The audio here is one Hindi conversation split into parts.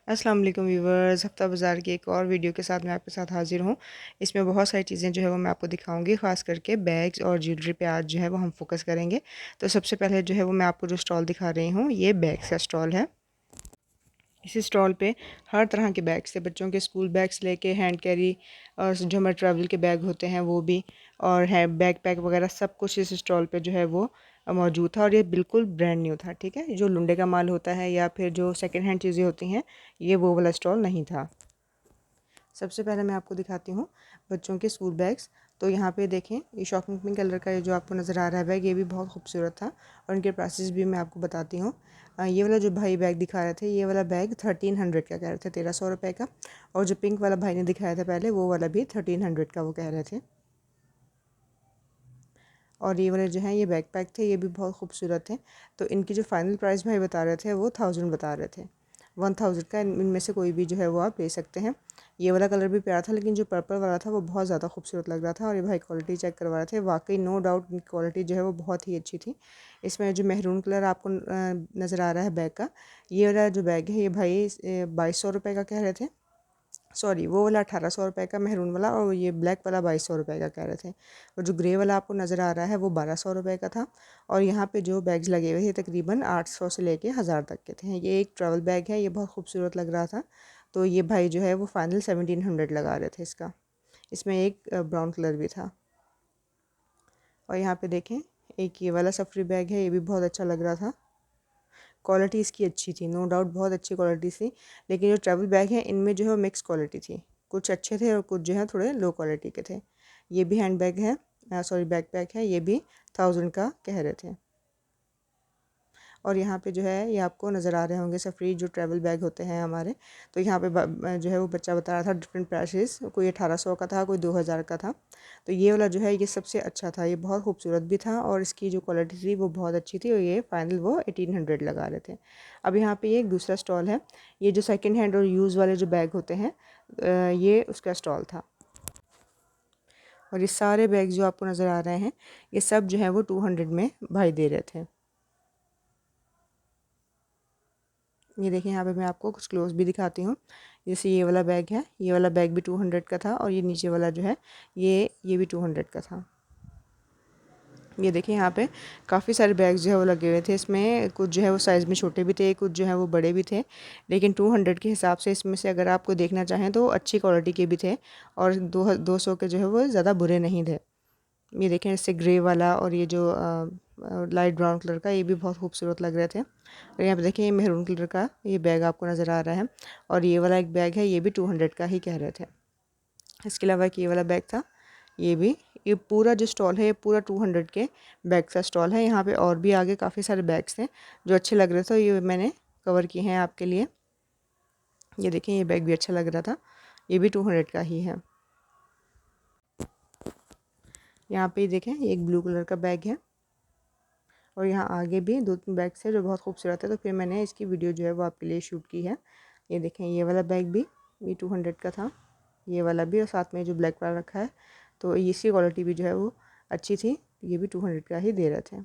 अस्सलाम वालेकुम व्यूवर्स। हफ्ता बाज़ार की एक और वीडियो के साथ मैं आपके साथ हाज़िर हूँ। इसमें बहुत सारी चीज़ें जो है वो मैं आपको दिखाऊंगी, ख़ास करके बैग्स और ज्वेलरी पे आज जो है वो हम फोकस करेंगे। तो सबसे पहले जो है वो मैं आपको जो स्टॉल दिखा रही हूँ, ये बैग्स का स्टॉल है। इस स्टॉल पे हर तरह के बैग्स थे, बच्चों के स्कूल बैग्स लेके हैंड कैरी और जो हमारे ट्रैवल के बैग होते हैं वो भी, और है बैग पैक वगैरह सब कुछ इस स्टॉल पे जो है वो मौजूद था। और ये बिल्कुल ब्रांड न्यू था। ठीक है, जो लुंडे का माल होता है या फिर जो सेकंड हैंड चीज़ें होती हैं, ये वो वाला स्टॉल नहीं था। सबसे पहले मैं आपको दिखाती हूँ बच्चों के स्कूल बैग्स। तो यहाँ पे देखें, ये शॉकिंग पिंक कलर का ये जो आपको नज़र आ रहा है बैग, ये भी बहुत खूबसूरत था और इनके प्राइसेस भी मैं आपको बताती हूँ। ये वाला जो भाई बैग दिखा रहे थे, ये वाला बैग 1300 का कह रहे थे, 1300 रुपये का। और जो पिंक वाला भाई ने दिखाया था पहले, वो वाला भी 1300 का वो कह रहे थे। और ये वाले जो हैं ये बैग पैक थे, ये भी बहुत खूबसूरत थे। तो इनकी जो फ़ाइनल प्राइस भाई बता रहे थे वो 1000 बता रहे थे। 1000 का इनमें से कोई भी जो है वो आप ले सकते हैं। ये वाला कलर भी प्यारा था, लेकिन जो पर्पल वाला था वो बहुत ज़्यादा खूबसूरत लग रहा था। और ये भाई क्वालिटी चेक करवा रहे थे, वाकई नो डाउट इनकी क्वालिटी जो है वो बहुत ही अच्छी थी। इसमें जो मेहरून कलर आपको नज़र आ रहा है बैग का, ये वाला जो बैग है ये भाई 2200 रुपये का कह रहे थे। सॉरी, वो वाला 1800 रुपये का मेहरून वाला, और ये ब्लैक वाला 2200 रुपये का कह रहे थे। और जो ग्रे वाला आपको नज़र आ रहा है वो 1200 रुपये का था। और यहाँ पे जो बैग्स लगे हुए थे तकरीबन 800 से लेके 1000 तक के थे। ये एक ट्रैवल बैग है, ये बहुत खूबसूरत लग रहा था। तो ये भाई जो है वो फाइनल 1700 लगा रहे थे इसका। इसमें एक ब्राउन कलर भी था। और यहाँ पे देखें, एक ये वाला सफरी बैग है, ये भी बहुत अच्छा लग रहा था। क्वालिटी इसकी अच्छी थी, नो डाउट बहुत अच्छी क्वालिटी थी। लेकिन जो ट्रैवल बैग हैं इनमें जो है मिक्स क्वालिटी थी, कुछ अच्छे थे और कुछ जो है थोड़े लो क्वालिटी के थे। ये भी हैंड बैग है, सॉरी बैग पैक है, ये भी 1000 का कह रहे थे। और यहाँ पे जो है ये आपको नज़र आ रहे होंगे सफ़री जो ट्रैवल बैग होते हैं हमारे। तो यहाँ पे जो है वो बच्चा बता रहा था डिफरेंट प्राइसेस, कोई 1800 का था, कोई 2000 का था। तो ये वाला जो है ये सबसे अच्छा था, ये बहुत खूबसूरत भी था और इसकी जो क्वालिटी थी वो बहुत अच्छी थी। और ये फाइनल वो 1800 लगा रहे थे। अब यहाँ पे ये एक दूसरा स्टॉल है, ये जो सेकेंड हैंड और यूज़ वाले जो बैग होते हैं, ये उसका स्टॉल था। और ये सारे बैग जो आपको नज़र आ रहे हैं, ये सब जो है वो 200 में भाई दे रहे थे। ये देखिए, यहाँ पे मैं आपको कुछ क्लोज भी दिखाती हूँ। जैसे ये वाला बैग है, ये वाला बैग भी 200 का था। और ये नीचे वाला जो है ये भी 200 का था। ये देखिए, यहाँ पे काफ़ी सारे बैग्स जो है वो लगे हुए थे। इसमें कुछ जो है वो साइज़ में छोटे भी थे, कुछ जो है वो बड़े भी थे। लेकिन 200 के हिसाब से इसमें से अगर आपको देखना चाहें तो अच्छी क्वालिटी के भी थे, और 200 के जो है वो ज़्यादा बुरे नहीं थे। ये देखें, इससे ग्रे वाला और ये जो लाइट ब्राउन कलर का, ये भी बहुत खूबसूरत लग रहे थे। और यहाँ पे देखिए, ये मेहरून कलर का ये बैग आपको नज़र आ रहा है। और ये वाला एक बैग है, ये भी 200 का ही कह रहे थे। इसके अलावा एक ये वाला बैग था, ये भी। ये पूरा जो स्टॉल है ये पूरा 200 के बैग का स्टॉल है। यहाँ पे और भी आगे काफ़ी सारे बैग्स थे जो अच्छे लग रहे थे, ये मैंने कवर किए हैं आपके लिए। ये देखें, ये बैग भी अच्छा लग रहा था, ये भी 200 का ही है। यहाँ पे देखें, ये एक ब्लू कलर का बैग है। और यहाँ आगे भी 2-3 बैग्स है जो बहुत खूबसूरत है, तो फिर मैंने इसकी वीडियो जो है वो आपके लिए शूट की है। ये देखें, ये वाला बैग भी ये 200 का था, ये वाला भी, और साथ में जो ब्लैक वाला रखा है, तो इसकी क्वालिटी भी जो है वो अच्छी थी। ये भी 200 का ही दे रहे थे।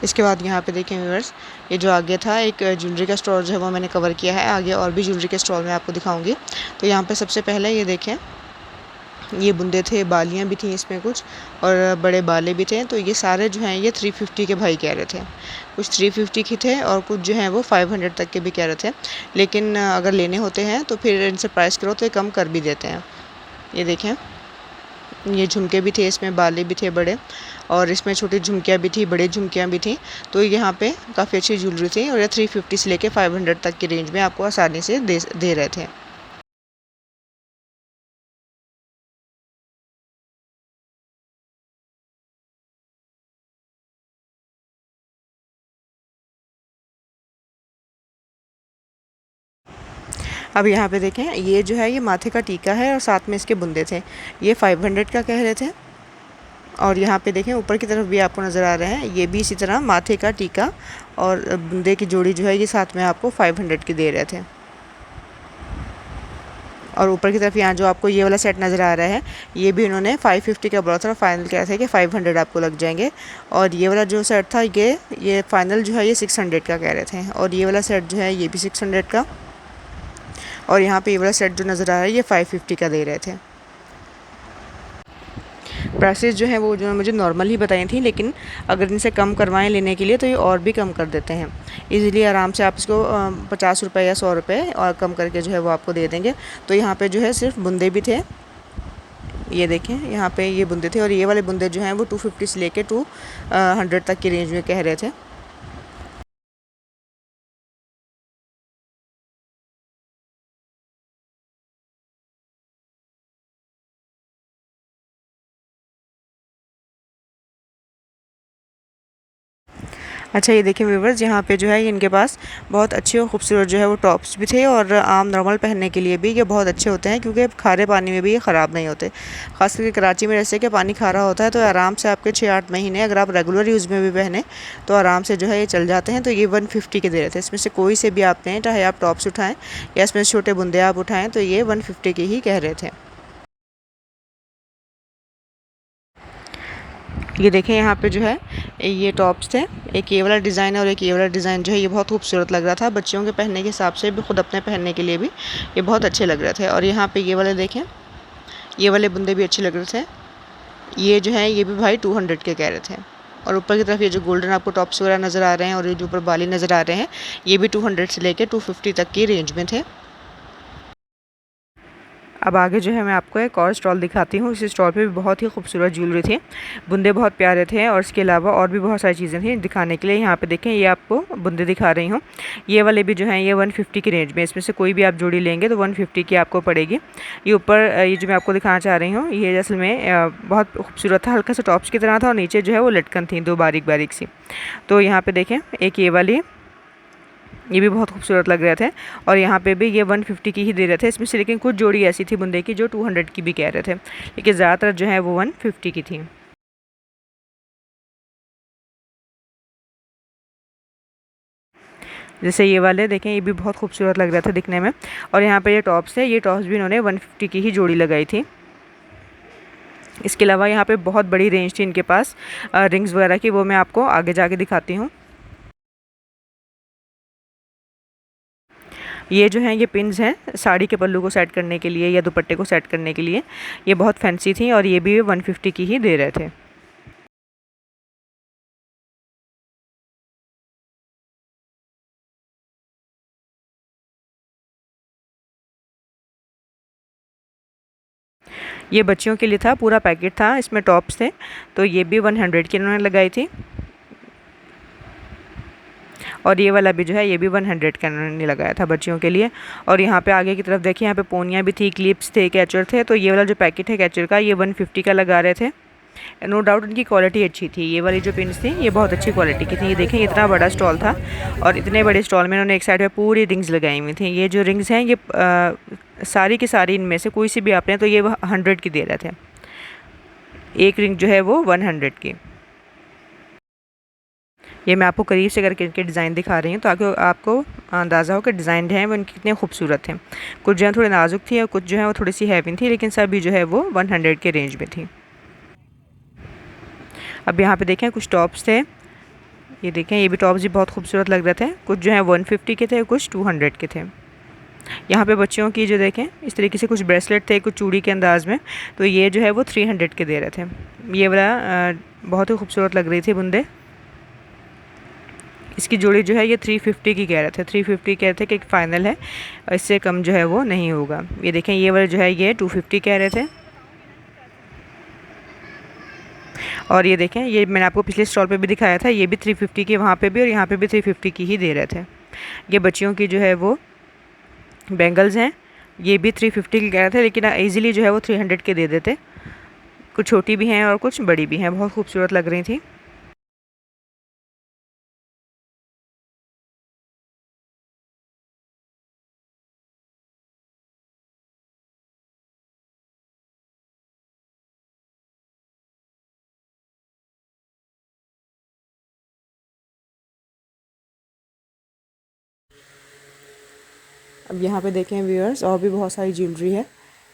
इसके बाद यहाँ पे देखें व्यूअर्स, ये जो आगे था एक ज्वेलरी का स्टोर जो है वो मैंने कवर किया है। आगे और भी ज्वेलरी के स्टॉल मैं आपको दिखाऊंगी। तो यहाँ पे सबसे पहले ये देखें, ये बुंदे थे, बालियाँ भी थी इसमें कुछ, और बड़े बाले भी थे। तो ये सारे जो हैं ये 350 के भाई कह रहे थे। कुछ 350 के थे और कुछ जो हैं वो 500 तक के भी कह रहे थे। लेकिन अगर लेने होते हैं तो फिर इनसे प्राइस करो तो ये कम कर भी देते हैं। ये देखें, ये झुमके भी थे, इसमें बाले भी थे बड़े, और इसमें छोटी झुमकियाँ भी थी, बड़ी झुमकियाँ भी थी। तो यहाँ पे काफ़ी अच्छी ज्वेलरी थी, और ये 350 से लेके 500 तक की रेंज में आपको आसानी से दे रहे थे। अब यहाँ पे देखें, ये जो है ये माथे का टीका है और साथ में इसके बुंदे थे, ये 500 का कह रहे थे। और यहाँ पे देखें ऊपर की तरफ भी आपको नज़र आ रहे हैं, ये भी इसी तरह माथे का टीका और बुंदे की जोड़ी जो है ये साथ में आपको 500 की दे रहे थे। और ऊपर की तरफ यहाँ जो आपको ये वाला सेट नज़र आ रहा है, ये भी इन्होंने 550 का बोला था और फाइनल कह रहे थे कि 500 आपको लग जाएंगे। और ये वाला जो सेट था ये फाइनल जो है ये 600 का कह रहे थे। और ये वाला सेट जो है ये भी 600 का। और यहाँ पे ये वाला सेट जो नज़र आ रहा है ये 550 का दे रहे थे। प्राइसेस जो है वो जो मुझे नॉर्मल ही बताई थी, लेकिन अगर इनसे कम करवाएं लेने के लिए तो ये और भी कम कर देते हैं इजीली। आराम से आप इसको 50 रुपये या 100 रुपये और कम करके जो है वो आपको दे देंगे। तो यहाँ पे जो है सिर्फ बुंदे भी थे, ये देखें यहाँ पे ये बुंदे थे। और ये वाले बुंदे जो हैं वो 250 से लेके 200 तक की रेंज में कह रहे थे। अच्छा ये देखिए व्यूवर्स, यहाँ पे जो है इनके पास बहुत अच्छे और खूबसूरत जो है वो टॉप्स भी थे। और आम नॉर्मल पहनने के लिए भी ये बहुत अच्छे होते हैं, क्योंकि खारे पानी में भी ये ख़राब नहीं होते। ख़ास करके कराची में जैसे कि पानी खारा होता है, तो आराम से आपके 6-8 महीने अगर आप रेगुलर यूज़ में भी पहने तो आराम से जो है ये चल जाते हैं। तो ये 150 के दे रहे थे। इसमें से कोई से भी आप लें, चाहे आप टॉप्स उठाएँ या इसमें से छोटे बुंदे आप उठाएँ, तो ये 150 के ही कह रहे थे। ये देखें यहाँ पे जो है ये टॉप्स थे, एक ये वाला डिज़ाइन है और एक ये वाला डिज़ाइन जो है ये बहुत खूबसूरत लग रहा था। बच्चियों के पहनने के हिसाब से भी, खुद अपने पहनने के लिए भी ये बहुत अच्छे लग रहे थे। और यहाँ पे ये वाले देखें, ये वाले बुंदे भी अच्छे लग रहे थे। ये जो है ये भी भाई 200 के कह रहे थे। और ऊपर की तरफ ये जो गोल्डन आपको टॉप्स वगैरह नज़र आ रहे हैं और ये जो ऊपर बाली नज़र आ रहे हैं, ये भी 200 से लेकर 250 तक की रेंज में थे। अब आगे जो है मैं आपको एक और स्टॉल दिखाती हूँ। इस स्टॉल पे भी बहुत ही खूबसूरत ज्वेलरी थी, बुंदे बहुत प्यारे थे और इसके अलावा और भी बहुत सारी चीज़ें थी दिखाने के लिए। यहाँ पे देखें, ये आपको बुंदे दिखा रही हूँ। ये वाले भी जो हैं ये 150 की रेंज में, इसमें से कोई भी आप जोड़ी लेंगे तो 150 की आपको पड़ेगी। ये ऊपर ये जो मैं आपको दिखाना चाह रही हूँ, ये असल में बहुत खूबसूरत था, हल्का सा टॉप्स की तरह था और नीचे जो है वो लटकन थी 2 बारीक बारीक सी। तो यहाँ पर देखें, एक ये वाली, ये भी बहुत खूबसूरत लग रहे थे। और यहाँ पे भी ये 150 की ही दे रहे थे इसमें से, लेकिन कुछ जोड़ी ऐसी थी बुंदे की जो 200 की भी कह रहे थे, लेकिन ज़्यादातर जो है वो 150 की थी। जैसे ये वाले देखें, ये भी बहुत खूबसूरत लग रहा था दिखने में। और यहाँ पे ये टॉप्स है, ये टॉप्स भी इन्होंने 150 की ही जोड़ी लगाई थी। इसके अलावा यहाँ पे बहुत बड़ी रेंज थी इनके पास रिंग्स वगैरह की, वो मैं आपको आगे जाके दिखाती हूँ। ये जो हैं ये पिन्स हैं साड़ी के पल्लू को सेट करने के लिए या दुपट्टे को सेट करने के लिए। ये बहुत फैंसी थी और ये भी 150 की ही दे रहे थे। ये बच्चियों के लिए था, पूरा पैकेट था, इसमें टॉप्स थे। तो ये भी 100 की इन्होंने लगाई थी। और ये वाला भी जो है ये भी 100 का इन्होंने लगाया था बच्चियों के लिए। और यहाँ पे आगे की तरफ देखिए, यहाँ पे पोनियाँ भी थी, क्लिप्स थे, कैचर थे। तो ये वाला जो पैकेट है कैचर का, ये 150 का लगा रहे थे। नो डाउट इनकी क्वालिटी अच्छी थी। ये वाली जो पिन्स थी ये बहुत अच्छी क्वालिटी की थी। ये देखें, इतना बड़ा स्टॉल था और इतने बड़े स्टॉल में इन्होंने एक साइड पे पूरी रिंग्स लगाई हुई थी। ये जो रिंग्स हैं ये सारी की सारी इनमें से कोई सी भी आपने, तो ये 100 की दे रहे थे। एक रिंग जो है वो 100 की। ये मैं आपको करीब से करके इनके डिज़ाइन दिखा रही हूँ ताकि आपको अंदाज़ा हो कि डिज़ाइन हैं वो इनके कितने खूबसूरत हैं। कुछ जो है थोड़े नाजुक थी और कुछ जो है वो थोड़ी सी हैवी थी, लेकिन सभी जो है वो 100 के रेंज में थी। अब यहाँ पे देखें कुछ टॉप्स थे, ये देखें, ये भी टॉप्स भी बहुत खूबसूरत लग रहे थे। कुछ जो है 150 के थे, कुछ 200 के थे। यहाँ पे बच्चियों की जो देखें इस तरीके से कुछ ब्रेसलेट थे, कुछ चूड़ी के अंदाज़ में, तो ये जो है वो 300 के दे रहे थे। ये वाला बहुत ही खूबसूरत लग रही थी बुंदे। इसकी जोड़ी जो है ये 350 की कह रहे थे, 350 कह रहे थे कि एक फ़ाइनल है, इससे कम जो है वो नहीं होगा। ये देखें, ये वाले जो है ये 250 कह रहे थे। और ये देखें, ये मैंने आपको पिछले स्टॉल पे भी दिखाया था, ये भी 350 की वहाँ पे भी और यहाँ पे भी 350 की ही दे रहे थे। ये बच्चियों की जो है वो बैंगल्स हैं, ये भी 350 की कह रहे थे, लेकिन ईज़िली जो है वो 300 के दे देते। कुछ छोटी भी हैं और कुछ बड़ी भी हैं, बहुत खूबसूरत लग रही थी। अब यहाँ पे देखें व्यूअर्स, और भी बहुत सारी ज्वेलरी है।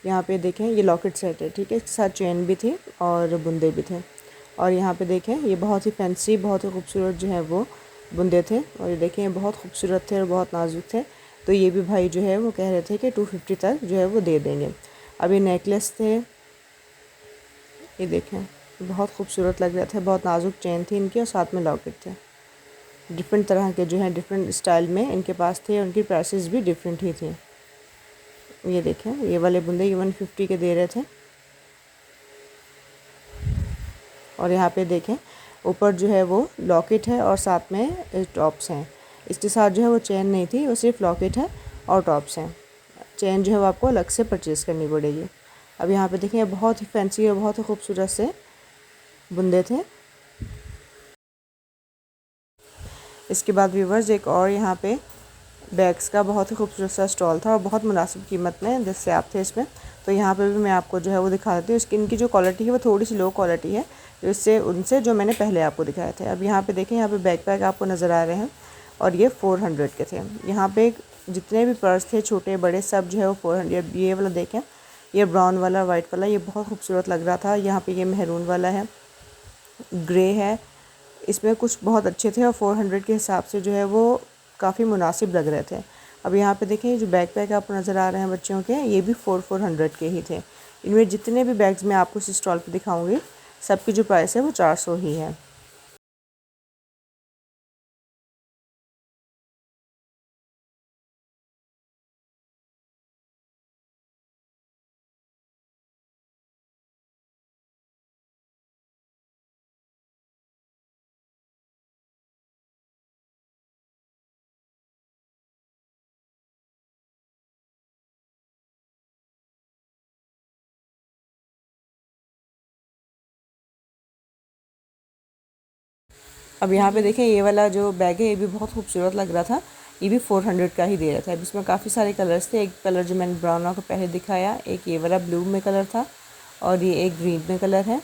यहाँ पे देखें ये लॉकेट सेट है, ठीक है, इसके साथ चेन भी थी और बुंदे भी थे। और यहाँ पे देखें ये बहुत ही फैंसी, बहुत ही खूबसूरत जो है वो बुंदे थे। और ये देखें ये बहुत खूबसूरत थे और बहुत नाजुक थे। तो ये भी भाई जो है वो कह रहे थे कि 250 तक जो है वो दे देंगे। अब ये नेकलेस थे, ये देखें बहुत खूबसूरत लग रहे थे, बहुत नाजुक चेन थी इनकी और साथ में लॉकेट थे। डिफरेंट तरह के जो हैं डिफरेंट स्टाइल में इनके पास थे, उनकी प्राइसेस भी डिफरेंट ही थी। ये देखें ये वाले बुंदे ये 150 के दे रहे थे। और यहाँ पे देखें ऊपर जो है वो लॉकेट है और साथ में टॉप्स हैं। इसके साथ जो है वो चेन नहीं थी, वो सिर्फ लॉकेट है और टॉप्स हैं। चेन जो है वो आपको अलग से परचेज़ करनी पड़ेगी। अब यहाँ पे देखें बहुत ही फैंसी और बहुत ही खूबसूरत से बुंदे थे। इसके बाद व्यूवर्स एक और यहाँ पे बैग्स का बहुत ही खूबसूरत सा स्टॉल था और बहुत मुनासिब कीमत में जिससे आप थे इसमें। तो यहाँ पे भी मैं आपको जो है वो दिखा देती हूँ। इसकी इनकी जो क्वालिटी है वो थोड़ी सी लो क्वालिटी है इससे उनसे जो मैंने पहले आपको दिखाए थे। अब यहाँ पे देखें यहाँ पे बैकपैक आपको नज़र आ रहे हैं और ये 400 के थे। यहाँ पे जितने भी पर्स थे छोटे बड़े सब जो है वो 400। ये वाला देखें ये ब्राउन वाला वाइट वाला ये बहुत खूबसूरत लग रहा था। यहाँ पे ये मेहरून वाला है, ग्रे है, इसमें कुछ बहुत अच्छे थे और 400 के हिसाब से जो है वो काफ़ी मुनासिब लग रहे थे। अब यहाँ पे देखें जो बैकपैक आपको नज़र आ रहे हैं बच्चों के ये भी 400 के ही थे। इनमें जितने भी बैग्स मैं आपको इस स्टॉल पे दिखाऊंगी सबकी जो प्राइस है वो 400 ही है। अब यहाँ पे देखें ये वाला जो बैग है ये भी बहुत खूबसूरत लग रहा था। ये भी 400 का ही दे रहा था। अब इसमें काफ़ी सारे कलर्स थे। एक कलर जो मैंने ब्राउन को पहले दिखाया, एक ये वाला ब्लू में कलर था और ये एक ग्रीन में कलर है।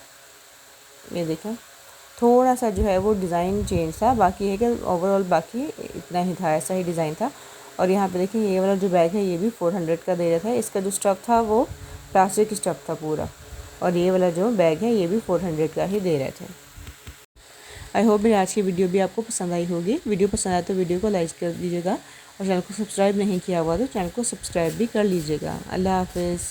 ये देखें थोड़ा सा जो है वो डिज़ाइन चेंज था, बाकी है कि ओवरऑल बाकी इतना ही था, ऐसा ही डिज़ाइन था। और यहाँ पे देखें ये वाला जो बैग है ये भी 400 का दे रहा था। इसका जो स्टफ़ था वो प्लास्टिक स्टफ़ था पूरा। और ये वाला जो बैग है ये भी 400 का ही दे रहे थे। आई होप मेरी आज की वीडियो भी आपको पसंद आई होगी। वीडियो पसंद आए तो वीडियो को लाइक कर दीजिएगा और चैनल को सब्सक्राइब नहीं किया हुआ तो चैनल को सब्सक्राइब भी कर लीजिएगा। अल्लाह हाफिज़।